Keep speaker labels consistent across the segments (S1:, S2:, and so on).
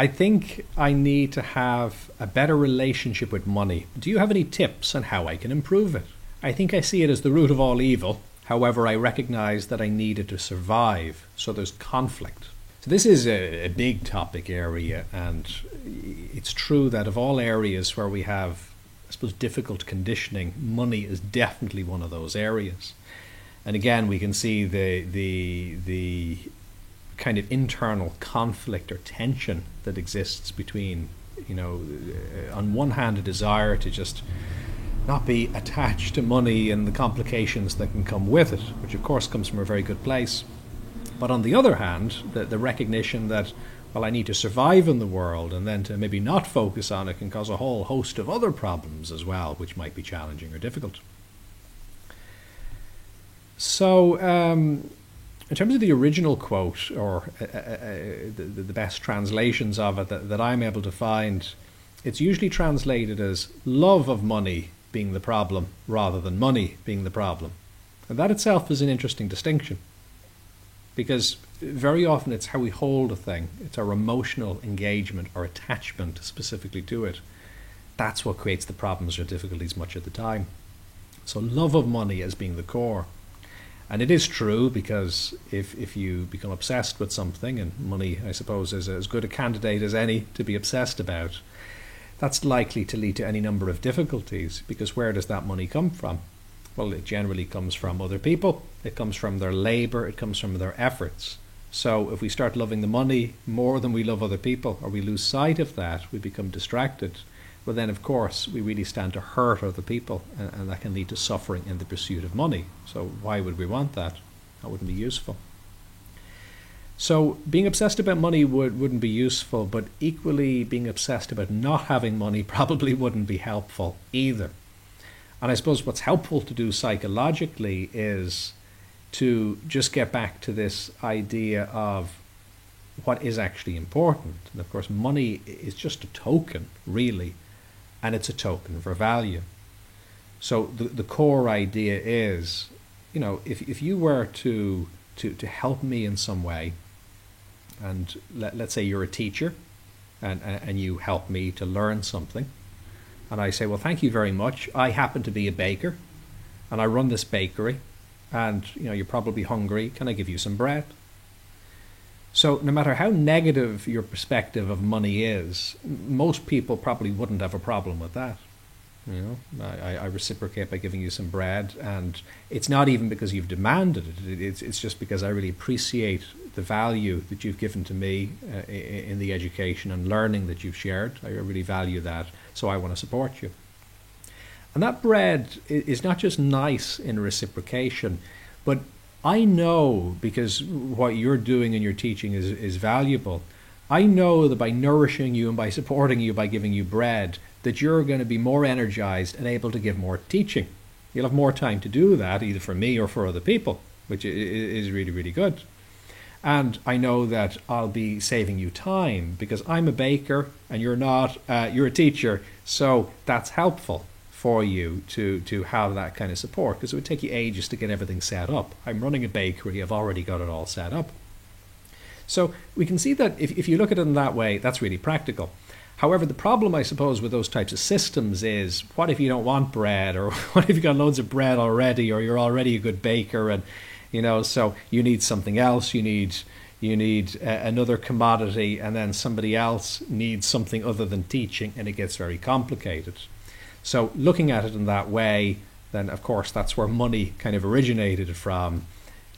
S1: I think I need to have a better relationship with money. Do you have any tips on how I can improve it? I think I see it as the root of all evil. However, I recognize that I need it to survive, so there's conflict. So this is a big topic area, and it's true that of all areas where we have, I suppose, difficult conditioning, money is definitely one of those areas. And again, we can see the kind of internal conflict or tension that exists between, on one hand, a desire to just not be attached to money and the complications that can come with it, which of course comes from a very good place. But on the other hand, the recognition that, well, I need to survive in the world, and then to maybe not focus on it can cause a whole host of other problems as well, which might be challenging or difficult. So, in terms of the original quote, or the best translations of it that I'm able to find, it's usually translated as love of money being the problem rather than money being the problem. And that itself is an interesting distinction, because very often it's how we hold a thing. It's our emotional engagement or attachment specifically to it. That's what creates the problems or difficulties much of the time. So love of money as being the core. And it is true, because if you become obsessed with something, and money, I suppose, is as good a candidate as any to be obsessed about, that's likely to lead to any number of difficulties, because where does that money come from? Well, it generally comes from other people. It comes from their labor. It comes from their efforts. So if we start loving the money more than we love other people, or we lose sight of that, we become distracted, well then of course we really stand to hurt other people, and that can lead to suffering in the pursuit of money. So why would we want that? That wouldn't be useful. So being obsessed about money wouldn't be useful, but equally being obsessed about not having money probably wouldn't be helpful either. And I suppose what's helpful to do psychologically is to just get back to this idea of what is actually important. And of course, money is just a token, really, and it's a token for value. So the core idea is, if you were to help me in some way, and let's say you're a teacher, and you help me to learn something, and I say, well, thank you very much. I happen to be a baker, and I run this bakery, and you're probably hungry. Can I give you some bread? So no matter how negative your perspective of money is, most people probably wouldn't have a problem with that. I reciprocate by giving you some bread, and it's not even because you've demanded it. It's just because I really appreciate the value that you've given to me in the education and learning that you've shared. I really value that, so I want to support you. And that bread is not just nice in reciprocation, but I know, because what you're doing and your teaching is valuable, I know that by nourishing you and by supporting you, by giving you bread, that you're going to be more energized and able to give more teaching. You'll have more time to do that, either for me or for other people, which is really, really good. And I know that I'll be saving you time, because I'm a baker and you're not, you're a teacher, so that's helpful for you to have that kind of support, because it would take you ages to get everything set up. I'm running a bakery, I've already got it all set up. So we can see that if you look at it in that way, that's really practical. However, the problem, I suppose, with those types of systems is, what if you don't want bread, or what if you've got loads of bread already, or you're already a good baker, and so you need something else, you need another commodity, and then somebody else needs something other than teaching, and it gets very complicated. So looking at it in that way, then of course that's where money kind of originated from.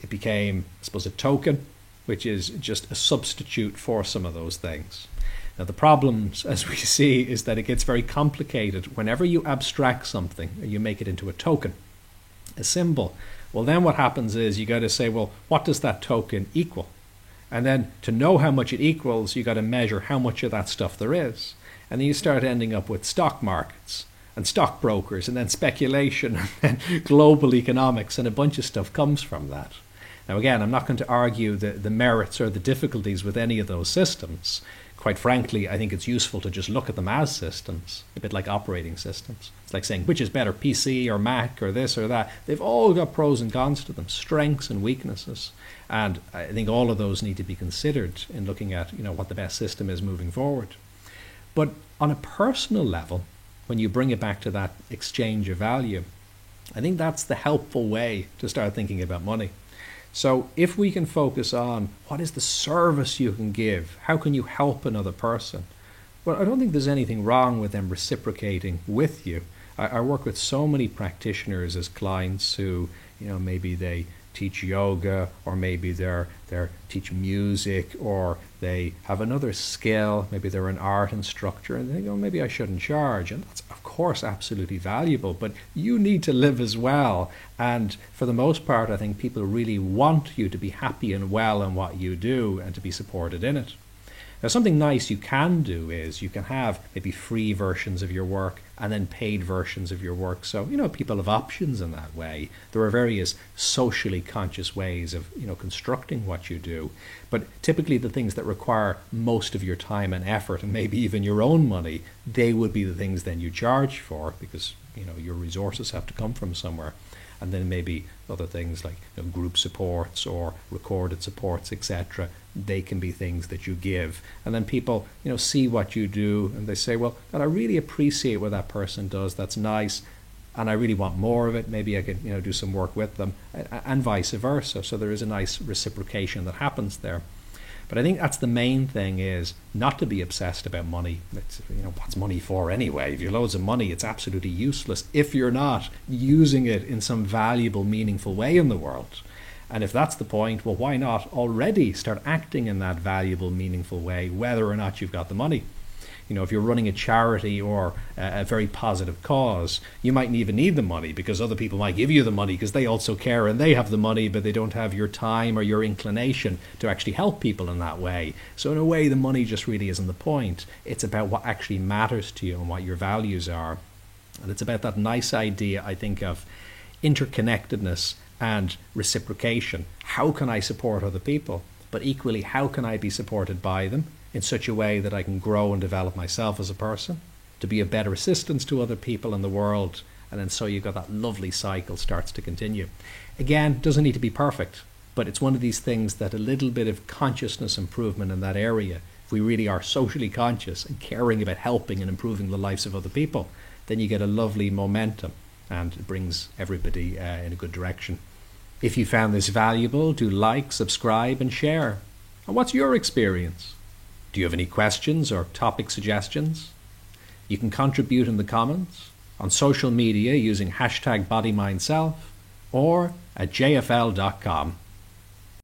S1: It became, I suppose, a token, which is just a substitute for some of those things. Now the problems, as we see, is that it gets very complicated whenever you abstract something and you make it into a token, a symbol. Well, then what happens is you got to say, well, what does that token equal? And then to know how much it equals, you got to measure how much of that stuff there is. And then you start ending up with stock markets and stockbrokers, and then speculation, and then global economics, and a bunch of stuff comes from that. Now again, I'm not going to argue the merits or the difficulties with any of those systems. quite frankly, I think it's useful to just look at them as systems, a bit like operating systems. It's like saying, which is better, PC or Mac or this or that? They've all got pros and cons to them, strengths and weaknesses. And I think all of those need to be considered in looking at, what the best system is moving forward. But on a personal level, when you bring it back to that exchange of value, I think that's the helpful way to start thinking about money. So if we can focus on what is the service you can give, how can you help another person? Well, I don't think there's anything wrong with them reciprocating with you. I work with so many practitioners as clients who, maybe they teach yoga, or maybe they teach music, or they have another skill, maybe they're an art instructor, and they go, maybe I shouldn't charge. And that's, of course, absolutely valuable, but you need to live as well. And for the most part, I think people really want you to be happy and well in what you do and to be supported in it. Now, something nice you can do is you can have maybe free versions of your work and then paid versions of your work. So, people have options in that way. There are various socially conscious ways of, constructing what you do. But typically the things that require most of your time and effort, and maybe even your own money, they would be the things then you charge for, because, your resources have to come from somewhere. And then maybe other things like group supports or recorded supports, etc. They can be things that you give. And then people, see what you do and they say, well, God, I really appreciate what that person does. That's nice. And I really want more of it. Maybe I could, do some work with them, and vice versa. So there is a nice reciprocation that happens there. But I think that's the main thing, is not to be obsessed about money. It's, what's money for anyway? If you have loads of money, it's absolutely useless if you're not using it in some valuable, meaningful way in the world. And if that's the point, well, why not already start acting in that valuable, meaningful way, whether or not you've got the money? If you're running a charity or a very positive cause, you mightn't even need the money, because other people might give you the money because they also care and they have the money, but they don't have your time or your inclination to actually help people in that way. So in a way, the money just really isn't the point. It's about what actually matters to you and what your values are. And it's about that nice idea, I think, of interconnectedness and reciprocation. How can I support other people? But equally, how can I be supported by them in such a way that I can grow and develop myself as a person, to be of better assistance to other people in the world, and then so you've got that lovely cycle starts to continue. Again, doesn't need to be perfect, but it's one of these things that a little bit of consciousness improvement in that area, if we really are socially conscious and caring about helping and improving the lives of other people, then you get a lovely momentum and it brings everybody in a good direction. If you found this valuable, do like, subscribe and share. And what's your experience? Do you have any questions or topic suggestions? You can contribute in the comments, on social media using #BodyMindSelf, or at jfl.com.